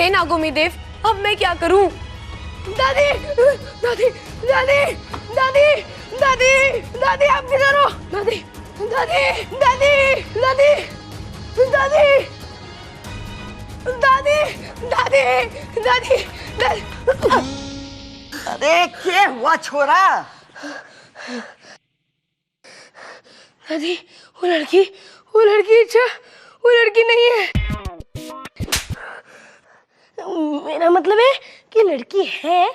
हे नागोमी देव, अब मैं क्या करूं? दादी, दादी, दादी, दादी, दादी, दादी, आप किधर हो? दादी, दादी, दादी, दादी, दादी, दादी, दादी, दादी, दादी। अरे क्या हुआ छोरा? दादी, वो लड़की अच्छा, वो लड़की नहीं है। मेरा मतलब है कि लड़की है,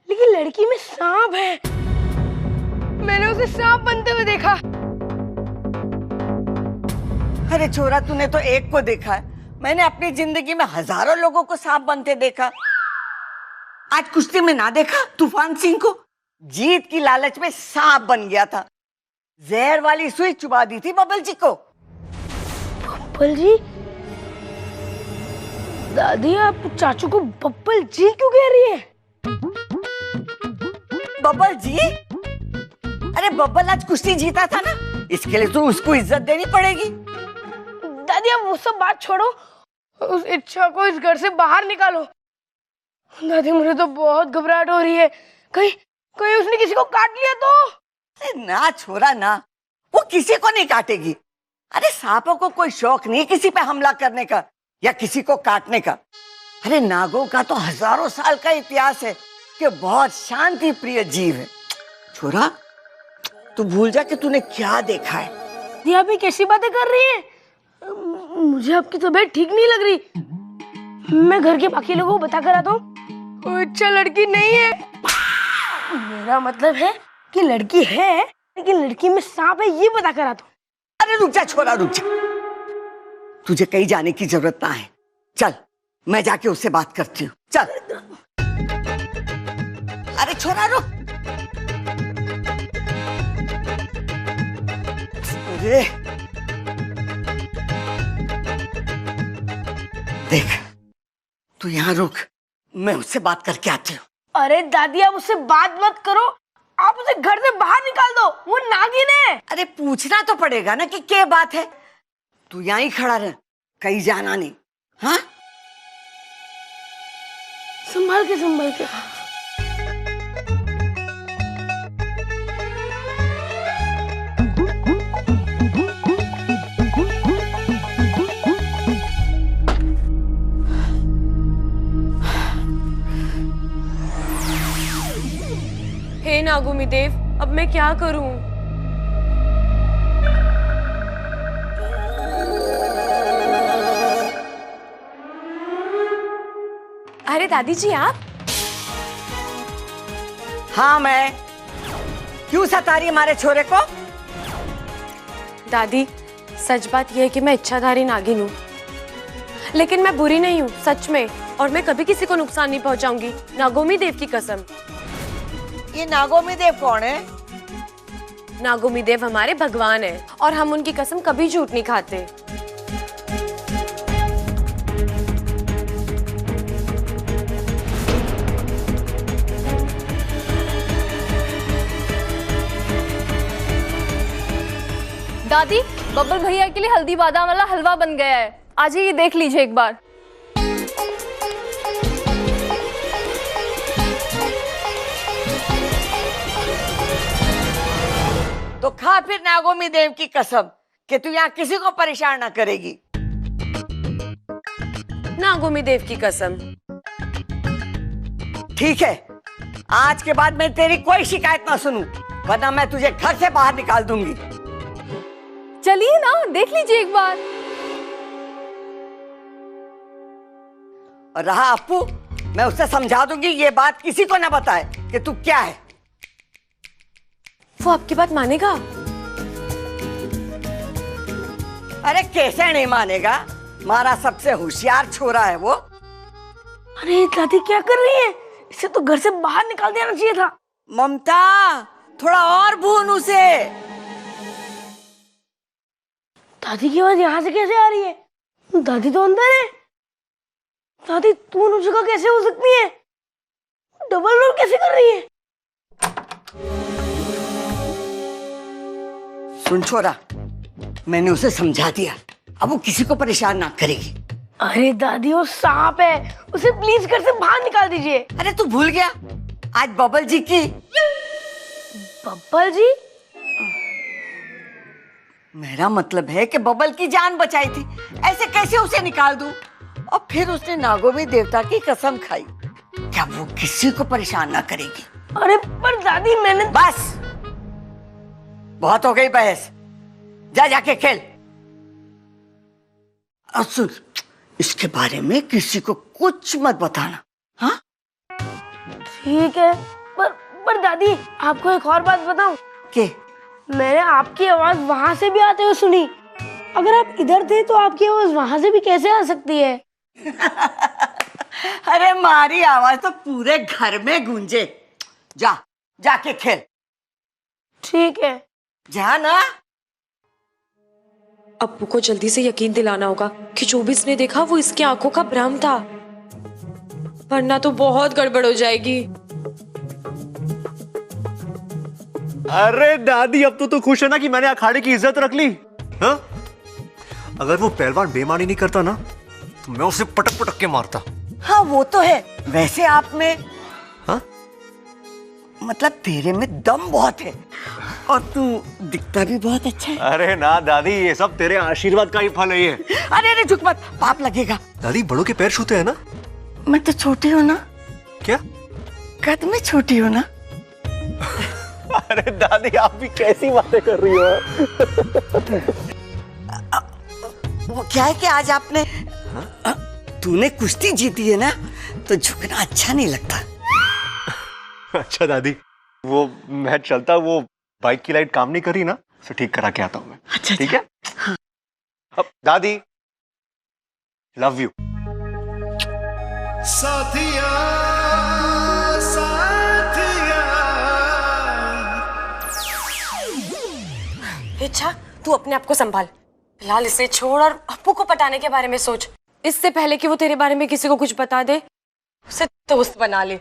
लेकिन लड़की में सांप है। मैंने उसे सांप बनते हुए देखा। अरे छोरा, तूने तो एक को देखा है, मैंने अपनी जिंदगी में हजारों लोगों को सांप बनते देखा। आज कुश्ती में ना देखा तूफान सिंह को? जीत की लालच में सांप बन गया था, जहर वाली सुई चुबा दी थी बबल जी को। बब्बल जी? दादी, आप चाचू को बब्बल जी क्यों कह रही है? बबल जी? अरे बब्बल आज कुश्ती जीता था ना, इसके लिए तो उसको इज्जत देनी पड़ेगी। दादी, अब वो सब बात छोड़ो, उस इच्छा को इस घर से बाहर निकालो। दादी, मुझे तो बहुत घबराहट हो रही है, कहीं कहीं उसने किसी को काट लिया तो? अरे ना छोरा ना, वो किसी को नहीं काटेगी। अरे सांपों को कोई शौक नहीं किसी पे हमला करने का या किसी को काटने का। अरे नागों का तो हजारों साल का इतिहास है कि बहुत शांति प्रिय जीव है। छोरा, तू भूल जा कि तूने क्या देखा है। ये आप कैसी बातें कर रही हैं? मुझे आपकी तबीयत ठीक नहीं लग रही। मैं घर के बाकी लोगों को बता कर आता हूँ। अच्छा, लड़की नहीं है। मेरा मतलब है कि लड़की है, लेकिन लड़की में सांप है, ये बता कर आता हूँ। अरे रुक जा छोरा, रुक जा, तुझे कहीं जाने की जरूरत ना है। चल, मैं जाके उससे बात करती हूँ। चल। अरे छोरा रुक। अरे देख, तू यहाँ रुक, मैं उससे बात करके आती हूँ। अरे दादी, आप उससे बात मत करो, आप उसे घर से बाहर निकाल दो, वो नागिन है। अरे पूछना तो पड़ेगा ना कि क्या बात है। तू यहाँ ही खड़ा रह, कहीं जाना नहीं। हाँ, संभाल के संभाल के। हे नागोमी देव, अब मैं क्या करूं? अरे दादी जी, आप? हाँ मैं। क्यों सता रही हमारे छोरे को? दादी, सच बात यह है कि मैं इच्छाधारी नागिन हूँ, लेकिन मैं बुरी नहीं हूँ, सच में। और मैं कभी किसी को नुकसान नहीं पहुँचाऊंगी, नागोमी देव की कसम। ये नागोमी देव कौन है? नागोमी देव हमारे भगवान हैं और हम उनकी कसम कभी झूठ नहीं खाते। दादी, बब्बल भैया के लिए हल्दी बादाम वाला हलवा बन गया है, आज ये देख लीजिए एक बार। तो खा फिर नागोमी देव की कसम कि तू यहाँ किसी को परेशान ना करेगी। नागोमी देव की कसम। ठीक है, आज के बाद मैं तेरी कोई शिकायत ना सुनूं, वरना मैं तुझे घर से बाहर निकाल दूंगी। चलिए ना, देख लीजिए एक बार। और रहा अप्पू, मैं उससे समझा दूंगी ये बात किसी को ना बताए कि तू क्या है। वो आपकी बात मानेगा? अरे कैसे नहीं मानेगा, हमारा सबसे होशियार छोरा है वो। अरे दादी, क्या कर रही है? इसे तो घर से बाहर निकाल देना चाहिए था। ममता, थोड़ा और भून उसे। दादी की आवाज यहाँ से कैसे आ रही है? दादी तो अंदर है। दादी, तू उन जगह कैसे हो सकती है? डबल रोल कैसे कर रही है? सुन छोरा, मैंने उसे समझा दिया, अब वो किसी को परेशान ना करेगी। अरे दादी वो सांप है, उसे प्लीज घर से बाहर निकाल दीजिए। अरे तू भूल गया आज बबल जी की। बब्बल जी? मेरा मतलब है कि बबल की जान बचाई थी, ऐसे कैसे उसे निकाल दूं? और फिर उसने नागोमी देवता की कसम खाई, क्या वो किसी को परेशान ना करेगी। अरे पर दादी मैंने। बस बहुत हो गई बहस, जा जाके खेल। और सुन, इसके बारे में किसी को कुछ मत बताना, हाँ? ठीक है, पर दादी आपको एक और बात बताऊं? के? मैंने आपकी आवाज वहां से भी आते हुए सुनी। अगर आप इधर थे तो आपकी आवाज वहां से भी कैसे आ सकती है? अरे मारी आवाज तो पूरे घर में गूंजे। जा जाके खेल। ठीक है। जा ना। अप्पू को जल्दी से यकीन दिलाना होगा कि जो भी इसने देखा वो इसकी आंखों का भ्रम था, वरना तो बहुत गड़बड़ हो जाएगी। अरे दादी अब तो खुश है ना कि मैंने अखाड़े की इज्जत रख ली। हाँ? अगर वो पहलवान बेईमानी नहीं करता ना तो मैं उसे पटक पटक के मारता। हाँ वो तो है। वैसे आप में, हाँ? मतलब तेरे में दम बहुत है और तू दिखता भी बहुत अच्छा है। अरे ना दादी, ये सब तेरे आशीर्वाद का ही फल है ये। अरे अरे झुक मत, पाप लगेगा। दादी बड़ों के पैर छूते हैं ना? मैं तो छोटी हूँ ना। क्या? कद में छोटी हूँ ना। अरे दादी आप भी कैसी बातें कर रही हो? वो क्या है कि आज आपने, तूने कुश्ती जीती है ना, तो झुकना अच्छा नहीं लगता। अच्छा दादी, वो मैं चलता, वो बाइक की लाइट काम नहीं कर रही ना, उसे ठीक करा के आता हूँ मैं। अच्छा ठीक है? हाँ। अब दादी लव यू। साथिया साथिया। इच्छा, तू अपने आप को संभाल। फिलहाल इसे छोड़ और अप्पू को पटाने के बारे में सोच। इससे पहले कि वो तेरे बारे में किसी को कुछ बता दे, उसे दोस्त बना ले।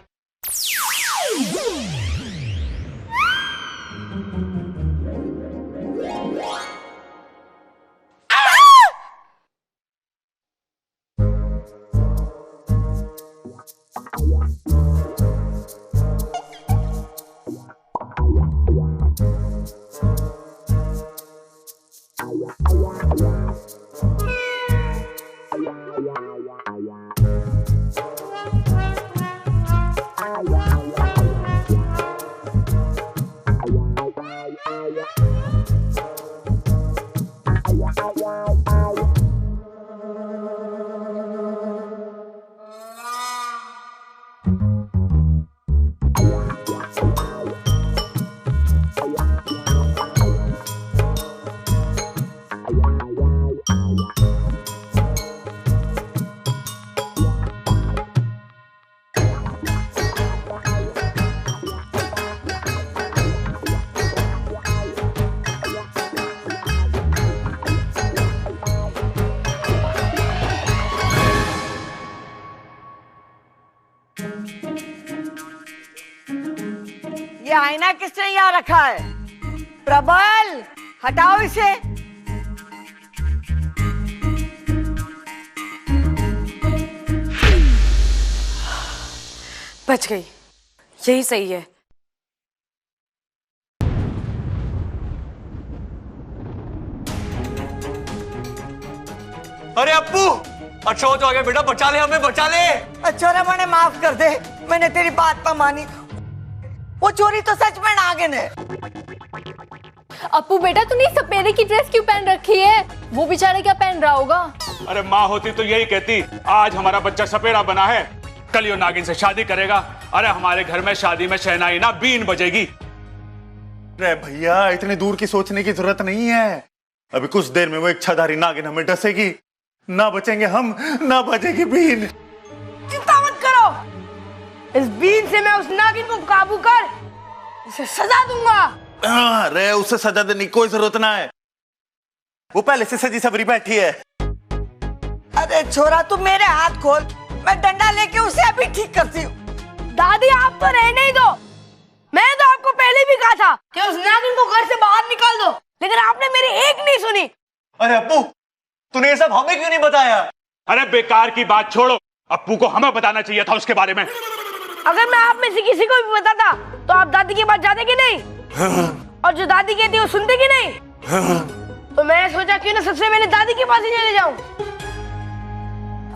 ये आईना किसने यहाँ रखा है? प्रबल, हटाओ इसे। बच गई, यही सही है। अरे अप्पू, अच्छा हो तो आ गया बेटा, बचा ले हमें, बचा ले। अच्छा मैंने माफ कर दे, मैंने तेरी बात ना मानी। वो चोरी तो सच में नागिन है। अप्पू बेटा तूने सपेरे की ड्रेस क्यों पहन रखी है? वो बेचारा क्या पहन रहा होगा? अरे माँ होती तो यही कहती, आज हमारा बच्चा सपेरा बना है, कल यो नागिन से शादी करेगा। अरे हमारे घर में शादी में शहनाई ना बीन बजेगी। अरे भैया इतनी दूर की सोचने की जरूरत नहीं है। अभी कुछ देर में वो इच्छाधारी नागिन हमें डसेगी, ना बचेंगे हम, ना बचेगी बीन। चिंता मत करो, इस बीन से मैं उस नागिन को काबू कर उसे सजा दूंगा। अरे उसे सजा देने की कोई जरूरत ना है, वो पहले से सजी सबरी बैठी है। अरे छोरा तू मेरे हाथ खोल, मैं डंडा लेके उसे अभी ठीक करती हूँ। दादी आप तो रहने ही दो, मैंने तो आपको पहले भी कहा था कि उस नागिन को घर से बाहर निकाल दो, लेकिन आपने मेरी एक नहीं सुनी। अरे अप्पू, तूने ये सब हमें क्यों नहीं बताया? अरे बेकार की बात छोड़ो, अप्पू को हमें बताना चाहिए था उसके बारे में। अगर मैं आप में से किसी को भी बताता तो आप दादी के पास जाते कि नहीं? और जो दादी कहती है वो सुनते कि नहीं? तो मैंने सोचा क्यों ना सबसे पहले दादी के पास ही चले जाऊं।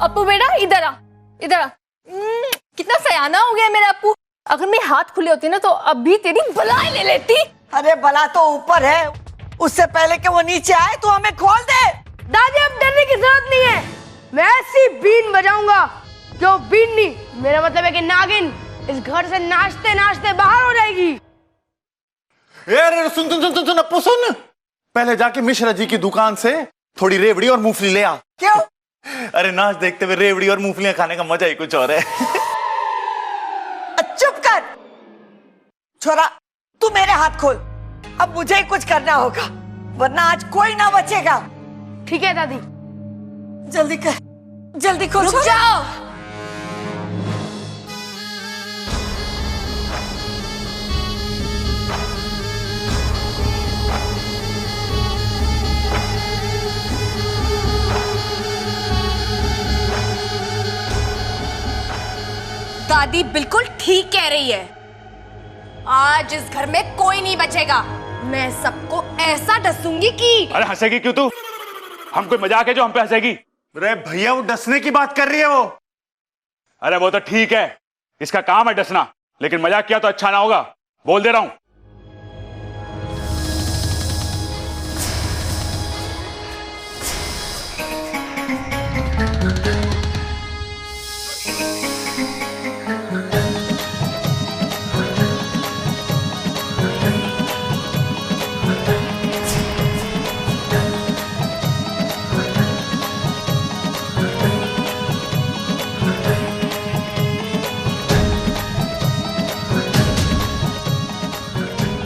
अप्पू बेटा इधर आ, इधर आ। कितना सयाना हो गया है मेरा अप्पू। अगर मेरे हाथ खुले होते ना तो अभी तेरी बलाई ले लेती। अरे बला तो ऊपर है, उससे पहले कि वो नीचे आए तो हमें खोल दे। दादी अब डरने की जरूरत नहीं है, मैं ऐसी बीन बजाऊंगा जो बीन नहीं, मेरा मतलब है कि नागिन इस घर से नाचते नाचते बाहर हो जाएगी। अरे सुन सुन सुन सुन सुन अप्पू सुन, पहले जाके मिश्रा जी की दुकान से थोड़ी रेवड़ी और मूंगफली ले आ। क्यों? अरे नाच देखते हुए रेवड़ी और मूंगफलियां खाने का मजा ही कुछ और है। चुप कर छोरा, तू मेरे हाथ खोल, अब मुझे ही कुछ करना होगा वरना आज कोई ना बचेगा। ठीक है दादी। जल्दी कर, जल्दी खोल। रुक जाओ। दादी बिल्कुल ठीक कह रही है, आज इस घर में कोई नहीं बचेगा। मैं सबको ऐसा डसूंगी कि। अरे हंसेगी क्यों तू? हम कोई मजाक है जो हम पे हंसेगी? अरे भैया वो डसने की बात कर रही है वो। अरे वो तो ठीक है, इसका काम है डसना, लेकिन मजाक किया तो अच्छा ना होगा, बोल दे रहा हूं।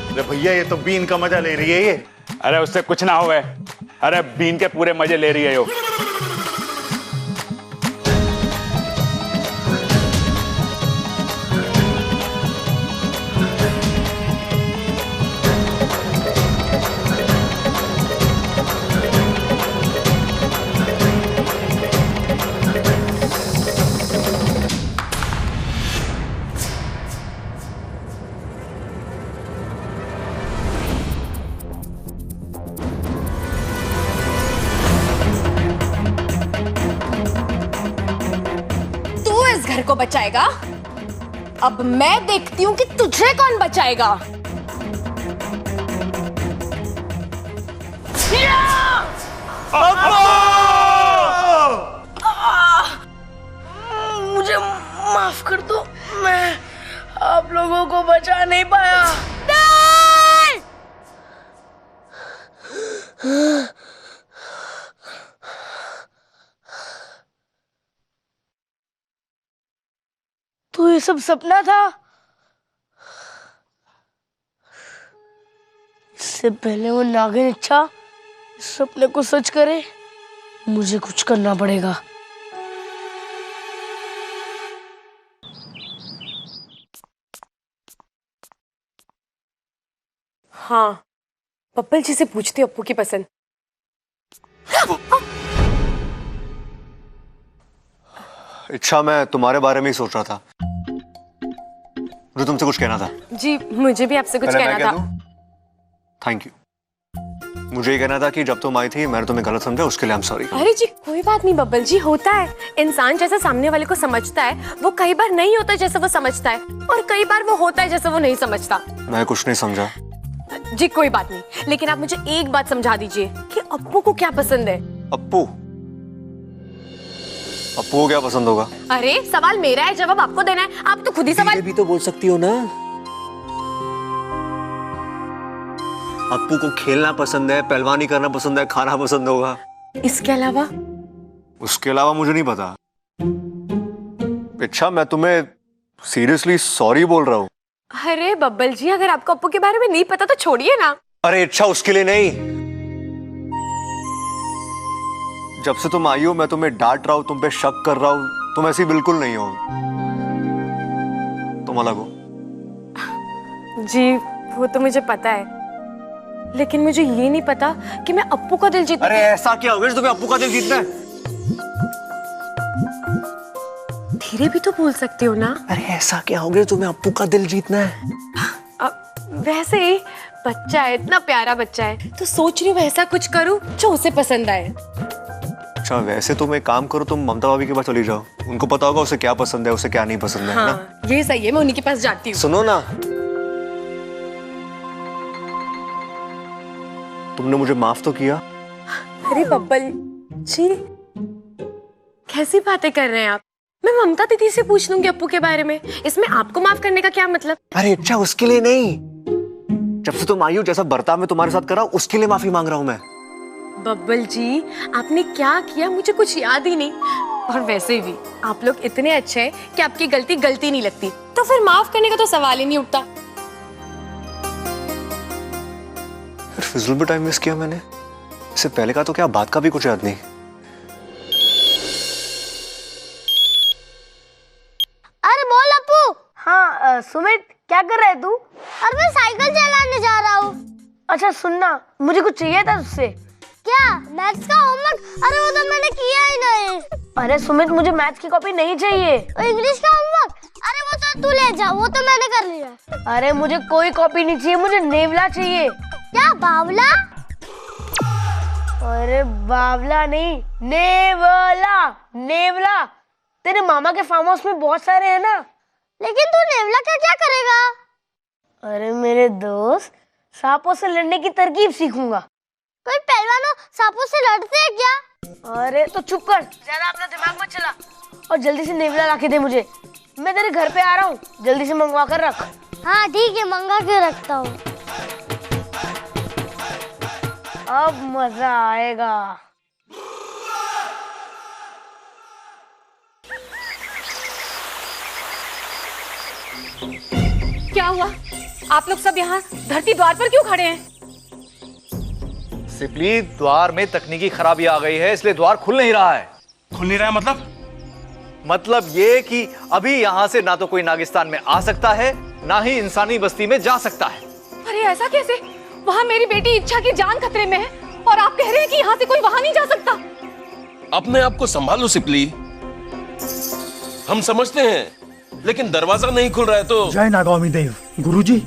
अरे भैया ये तो बीन का मजा ले रही है ये। अरे उससे कुछ ना होवे, अरे बीन के पूरे मजे ले रही है यो। घर को बचाएगा, अब मैं देखती हूँ कि तुझे कौन बचाएगा। मुझे माफ कर दो, मैं आप लोगों को बचा नहीं पाया। तो ये सब सपना था? इससे पहले वो नागिन इच्छा इस सपने को सच करे, मुझे कुछ करना पड़ेगा। हाँ, पप्पल जी से पूछती हूँ अप्पू की पसंद। इच्छा, मैं तुम्हारे बारे में ही सोच रहा था, मुझे तुमसे कुछ कहना था। जी मुझे भी आपसे कुछ कहना था। Thank you. मुझे ये कहना था कि जब तुम आई थी मैंने तुम्हें गलत समझा, उसके लिए आई एम सॉरी। अरे जी कोई बात नहीं बब्बल जी, होता है। इंसान जैसा सामने वाले को समझता है वो कई बार नहीं होता जैसा वो समझता है, और कई बार वो होता है जैसा वो नहीं समझता। मैं कुछ नहीं समझा। जी कोई बात नहीं, लेकिन आप मुझे एक बात समझा दीजिए कि अप्पू को क्या पसंद है। अप्पू को क्या पसंद होगा? अरे सवाल मेरा है, जवाब आपको देना है, आप तो खुद ही सवाल। भी तो बोल सकती हो ना। अप्पू को खेलना पसंद है, पहलवानी करना पसंद है, खाना पसंद होगा। इसके अलावा? उसके अलावा मुझे नहीं पता। अच्छा, मैं तुम्हें सीरियसली सॉरी बोल रहा हूँ। अरे बब्बल जी, अगर आपको अप्पू के बारे में नहीं पता तो छोड़िए ना। अरे अच्छा, उसके लिए नहीं। जब से तुम आई हो मैं तुम्हें डांट रहा हूँ, तुम पे शक कर रहा हूँ, तुम ऐसी बिल्कुल नहीं हो, तुम अलग हो। जी वो तो मुझे पता है, लेकिन मुझे ये नहीं पता कि मैं अप्पू का दिल जीत। अरे ऐसा क्या हो गया तुम्हें अप्पू का दिल जीतना है? धीरे भी तो बोल सकते हो ना। अरे ऐसा क्या हो गया, तुम्हें अप्पू का दिल जीतना है? वैसे ही बच्चा है, इतना प्यारा बच्चा है, तो सोच रही हूँ ऐसा कुछ करूँ जो उसे पसंद आए। अच्छा वैसे तुम एक काम करो, तुम ममता भाभी के पास चली जाओ, उनको पता होगा उसे क्या पसंद है, उसे क्या नहीं पसंद है, ना? हाँ ये सही है, मैं उन्हीं के पास जाती हूँ। सुनो ना, तुमने मुझे माफ तो किया। अरे बब्बल जी, कैसी बातें कर रहे हैं आप? मैं ममता दीदी से पूछ लूंगी अप्पू के बारे में, इसमें आपको माफ करने का क्या मतलब? अरे अच्छा उसके लिए नहीं, जब से तुम आई हो जैसा बर्ताव मैं तुम्हारे साथ करा उसके लिए माफी मांग रहा हूँ मैं। बब्बल जी आपने क्या किया मुझे कुछ याद ही नहीं, और वैसे भी आप लोग इतने अच्छे हैं कि आपकी गलती गलती नहीं लगती, तो फिर माफ करने का तो सवाल ही नहीं उठता। फिजूल में टाइम वेस्ट किया मैंने, इससे पहले का तो क्या बात का भी कुछ याद नहीं। अरे बोल अप्पू। हाँ सुमित क्या कर रहा है तू? अरे मैं साइकिल चलाने जा रहा हूँ। अच्छा सुनना, मुझे कुछ चाहिए था तुझसे। क्या? मैथ्स का होमवर्क? अरे वो तो मैंने किया ही नहीं। अरे सुमित मुझे मैथ्स की कॉपी नहीं चाहिए। इंग्लिश का होमवर्क? अरे वो तो तू ले जा, वो तो मैंने कर लिया। अरे मुझे कोई कॉपी नहीं चाहिए, मुझे नेवला चाहिए। क्या बावला? अरे बावला नहीं, नेवला। नेवला तेरे मामा के फार्म हाउस में बहुत सारे हैं ना। लेकिन तू नेवला का क्या करेगा? अरे मेरे दोस्त, सांपों से लड़ने की तरकीब सीखूंगा। कोई पहलवान सांपों से लड़ते हैं क्या? अरे तो चुप कर, ज्यादा अपना दिमाग मत चला, और जल्दी से नेवला लाके दे मुझे। मैं तेरे घर पे आ रहा हूँ, जल्दी से मंगवा कर रख। हाँ ठीक है, मंगा के रखता हूँ। अब मजा आएगा। क्या हुआ? आप लोग सब यहाँ धरती द्वार पर क्यों खड़े हैं? सिपली, द्वार में तकनीकी खराबी आ गई है, इसलिए द्वार खुल नहीं रहा है। खुल नहीं रहा है मतलब ये कि अभी यहाँ से ना तो कोई नागिस्तान में आ सकता है, ना ही इंसानी बस्ती में जा सकता है। अरे ऐसा कैसे? वहाँ मेरी बेटी इच्छा की जान खतरे में है, और आप कह रहे हैं कि यहाँ से कोई वहाँ नहीं जा सकता। अपने आप को संभालो सिपली, हम समझते हैं, लेकिन दरवाजा नहीं खुल रहा है तो। जय नागामी देव। गुरुजी,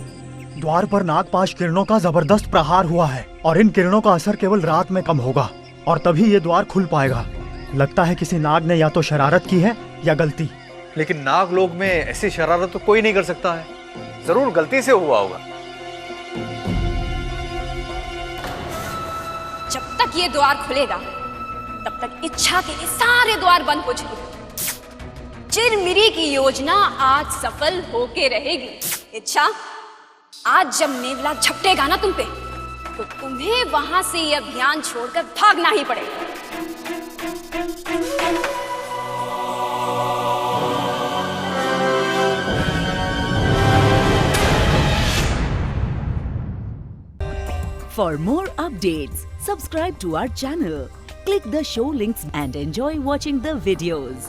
द्वार पर नागपाश किरणों का जबरदस्त प्रहार हुआ है, और इन किरणों का असर केवल रात में कम होगा, और तभी ये द्वार खुल पाएगा। लगता है किसी नाग ने या तो शरारत की है या गलती। लेकिन नाग लोग में ऐसी शरारत तो कोई नहीं कर सकता है, जरूर गलती से हुआ होगा। जब तक ये द्वार खुलेगा तब तक इच्छा के लिए सारे द्वार बंद हो जाएंगे। चिरमिरी की योजना आज सफल होके रहेगी। इच्छा, आज जब नेवला झपटेगा ना तुम पे, तो तुम्हें वहां से ये अभियान छोड़कर भागना ही पड़ेगा। For more updates, subscribe to our channel, click the show links and enjoy watching the videos.